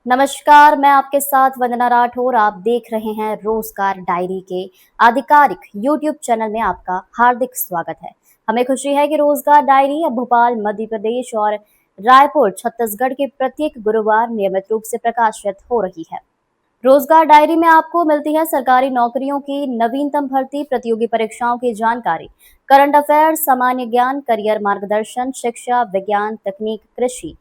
नमस्कार, मैं आपके साथ वंदना राठौर। आप देख रहे हैं रोजगार डायरी के आधिकारिक यूट्यूब चैनल में आपका हार्दिक स्वागत है। हमें खुशी है कि रोजगार डायरी अब भोपाल मध्य प्रदेश और रायपुर छत्तीसगढ़ के प्रत्येक गुरुवार नियमित रूप से प्रकाशित हो रही है। रोजगार डायरी में आपको मिलती है सरकारी नौकरियों की नवीनतम भर्ती, प्रतियोगी परीक्षाओं की जानकारी, करंट अफेयर, सामान्य ज्ञान, करियर मार्गदर्शन, शिक्षा, विज्ञान, तकनीक, कृषि।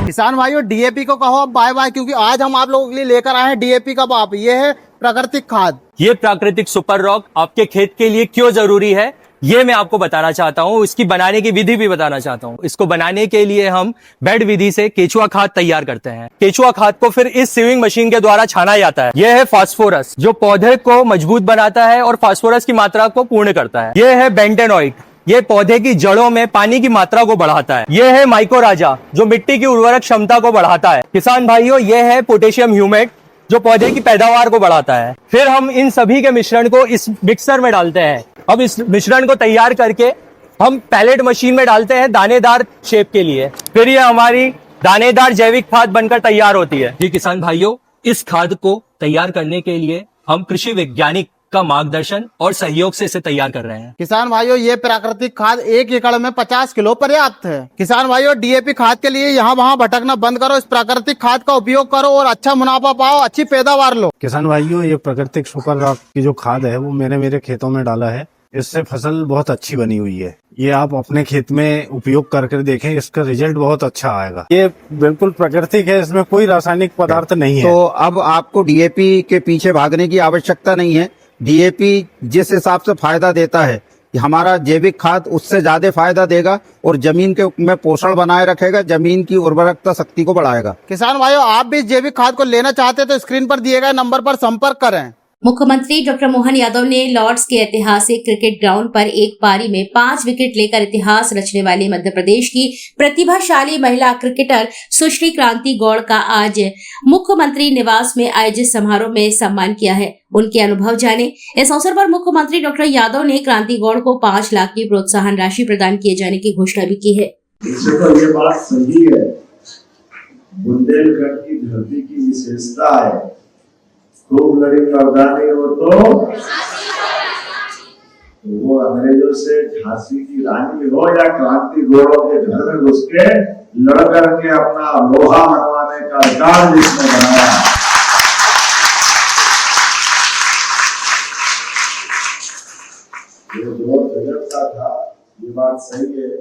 किसान भाइयों, डीएपी को कहो अब बाय बाय, क्योंकि आज हम आप लोगों के लिए लेकर आए हैं डीएपी का बाप। ये है प्राकृतिक खाद। ये प्राकृतिक सुपर रॉक आपके खेत के लिए क्यों जरूरी है, ये मैं आपको बताना चाहता हूँ। इसकी बनाने की विधि भी बताना चाहता हूँ। इसको बनाने के लिए हम बेड विधि से केचुआ खाद तैयार करते हैं। केचुआ खाद को फिर इस सीविंग मशीन के द्वारा छाना जाता है। यह है फास्फोरस, जो पौधे को मजबूत बनाता है और फास्फोरस की मात्रा को पूर्ण करता है। यह है बेंटेनॉइट, ये पौधे की जड़ों में पानी की मात्रा को बढ़ाता है। यह है माइकोराजा, जो मिट्टी की उर्वरक क्षमता को बढ़ाता है। किसान भाइयों, यह है पोटेशियम ह्यूमेट, जो पौधे की पैदावार को बढ़ाता है। फिर हम इन सभी के मिश्रण को इस मिक्सर में डालते हैं। अब इस मिश्रण को तैयार करके हम पैलेट मशीन में डालते हैं दानेदार शेप के लिए। फिर ये हमारी दानेदार जैविक खाद बनकर तैयार होती है। जी किसान भाइयों, इस खाद को तैयार करने के लिए हम कृषि वैज्ञानिक का मार्गदर्शन और सहयोग से इसे तैयार कर रहे हैं। किसान भाइयों, ये प्राकृतिक खाद 1 एकड़ में 50 किलो पर्याप्त है। किसान भाइयों, डीएपी खाद के लिए यहाँ वहाँ भटकना बंद करो, इस प्राकृतिक खाद का उपयोग करो और अच्छा मुनाफा पाओ, अच्छी पैदावार लो। किसान भाइयों, ये प्राकृतिक सुपर रॉक की जो खाद है वो मैंने मेरे खेतों में डाला है। इससे फसल बहुत अच्छी बनी हुई है। ये आप अपने खेत में उपयोग करके देखें, इसका रिजल्ट बहुत अच्छा आएगा। ये बिल्कुल प्राकृतिक है, इसमें कोई रासायनिक पदार्थ नहीं है। तो अब आपको डीएपी के पीछे भागने की आवश्यकता नहीं है। डीएपी जिस हिसाब से फायदा देता है, हमारा जैविक खाद उससे ज्यादा फायदा देगा और जमीन के में पोषण बनाए रखेगा, जमीन की उर्वरकता शक्ति को बढ़ाएगा। किसान भाइयों, आप भी जैविक खाद को लेना चाहते हैं तो स्क्रीन पर दिए गए नंबर पर संपर्क करें। मुख्यमंत्री डॉक्टर मोहन यादव ने लॉर्ड्स के ऐतिहासिक क्रिकेट ग्राउंड पर एक पारी में 5 विकेट लेकर इतिहास रचने वाली मध्य प्रदेश की प्रतिभाशाली महिला क्रिकेटर सुश्री क्रांति गौड़ का आज मुख्यमंत्री निवास में आयोजित समारोह में सम्मान किया है। उनके अनुभव जाने। इस अवसर पर मुख्यमंत्री डॉक्टर यादव ने क्रांति गौड़ को 5 लाख की प्रोत्साहन राशि प्रदान किए जाने की घोषणा भी की है। इससे तो ये बात सही है, बुंदेलखंड की धरती की विशेषता है, खूब लड़ी मर्दानी हो तो वो अंग्रेजों से झांसी की रानी हो या क्रांति गौड़ों के घर में घुस के लड़ करके अपना लोहा मनवाने का रिकॉर्ड जिसने बनाया। ये बहुत गजब का था। ये बात सही है।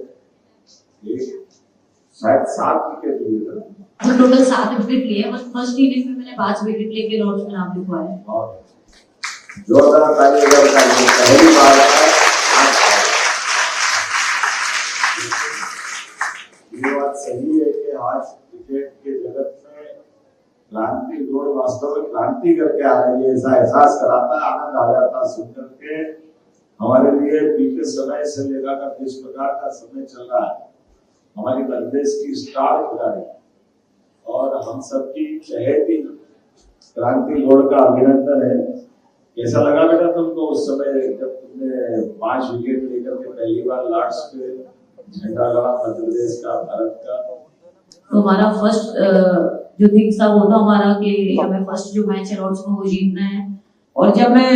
शायद 7 विकेट लिए थे। टोटल 7 विकेट लिए, बस फर्स्ट इनिंग में मैंने 5 विकेट लेके लॉर्ड्स में नाम लिखवाया। जोरदार ताली बजाओ, पहली बार ये बात सही है कि आज क्रिकेट के जगत में क्रांति गौड़ वास्तव में क्रांति करके आ रही है, ऐसा एहसास कराता है, आनंद आ जाता सुन करके। हमारे लिए बीते समय से लेकर जिस प्रकार का समय चल रहा है, हमारी प्रदेश की स्टार खिलाड़ी और हम सबकी चहेती क्रांति गौड़ का अभिनंदन है। कैसा लगा बेटा तुमको उस समय जब तुमने 5 विकेट लेकर के पहली बार लॉर्ड्स पे झंडा लगा मध्य प्रदेश का, भारत का? तो हमारा फर्स्ट जो थिंग था वो था हमारा कि हमें फर्स्ट जो मैच है लॉर्ड्स में वो जीतना है। और जब मैं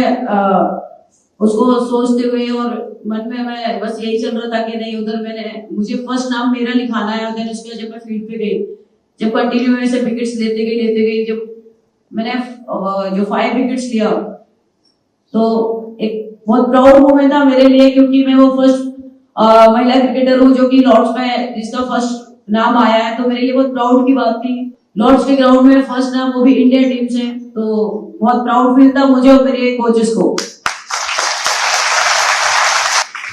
उसको सोचते हुए और मन में मैं बस यही चल रहा था कि नहीं, उधर मुझे फर्स्ट नाम मेरा लिखाना है। और देन उसके बाद जब मैं फील्ड पे गई, जब कंटिन्यू ऐसे विकेट्स लेते गई, जब मैंने जो 5 विकेट्स लिया तो एक बहुत प्राउड मोमेंट था मेरे लिए, क्योंकि मैं वो फर्स्ट महिला क्रिकेटर हूँ जो कि लॉर्ड्स में जिसका फर्स्ट नाम आया है। तो मेरे लिए बहुत प्राउड की बात थी। लॉर्ड्स के ग्राउंड में फर्स्ट नाम, वो भी इंडियन टीम से, तो बहुत प्राउड फील था मुझे और मेरे कोचेस को।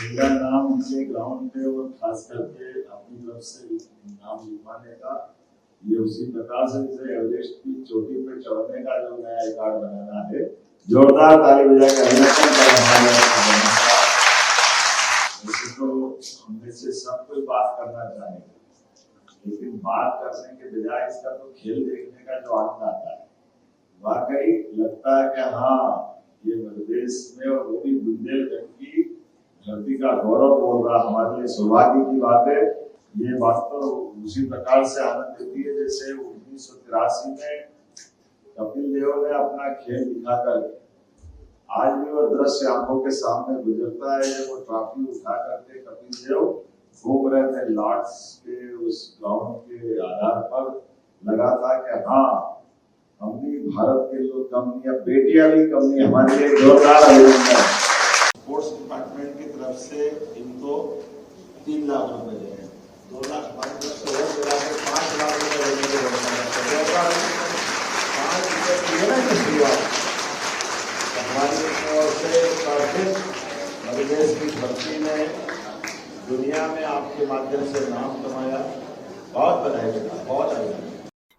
मेरा नाम उनके ग्राउंड पे और खास करके अपनी तरफ से नाम लिखवाने का, ये उसी प्रकार से जैसे एवरेस्ट की चोटी पे चढ़ने का जो नया रिकॉर्ड बनाना है। जोरदार ताली बजाकर अभिनंदन करें। वैसे तो हम में से सब कोई बात करना चाहेंगे, लेकिन बात करने के बजाय इसका तो खेल देखने का जो आनंद आता है, वाकई लगता है कि हाँ, ये प्रदेश में और वो भी बुंदेलखंड की धरती का गौरव बोल रहा, हमारे लिए सौभाग्य की बात है। ये बात तो उसी प्रकार से आनंद देती है जैसे 1983 में कपिल देव ने अपना खेल दिखाकर आज भी वो दृश्य आंखों के सामने गुजरता है जब वो ट्रॉफी उठा करके कपिल देव घूम रहे थे लॉर्ड्स के उस ग्राउंड के आधार पर लगा था कि हाँ हम भी भारत के लोग कम नहीं, अब बेटियां भी कम नहीं, हमारे लिए जोरदार अभिनंदन। स्पोर्ट्स डिपार्टमेंट की तरफ से इनको 3 लाख रुपए देंगे, 2 लाख हमारी तरफ से और मिलाकर 5 लाख रुपए देने की व्यवस्था करते हैं। 5 रुपए की है ना किसी बात हमारी ओर से मध्य प्रदेश की धरती में दुनिया में आपके माध्यम से नाम कमाया, बहुत बधाई देता, बहुत आभार।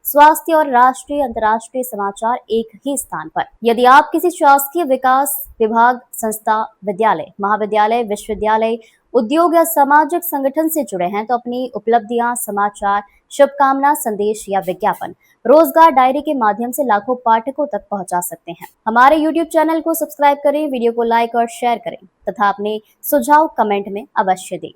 स्वास्थ्य और राष्ट्रीय अंतर्राष्ट्रीय समाचार एक ही स्थान पर। यदि आप किसी शासकीय विकास विभाग, संस्था, विद्यालय, महाविद्यालय, विश्वविद्यालय, उद्योग या सामाजिक संगठन से जुड़े हैं तो अपनी उपलब्धियां, समाचार, शुभकामना, संदेश या विज्ञापन रोजगार डायरी के माध्यम से लाखों पाठकों तक पहुंचा सकते हैं। हमारे YouTube चैनल को सब्सक्राइब करें, वीडियो को लाइक और शेयर करें तथा अपने सुझाव कमेंट में अवश्य दें।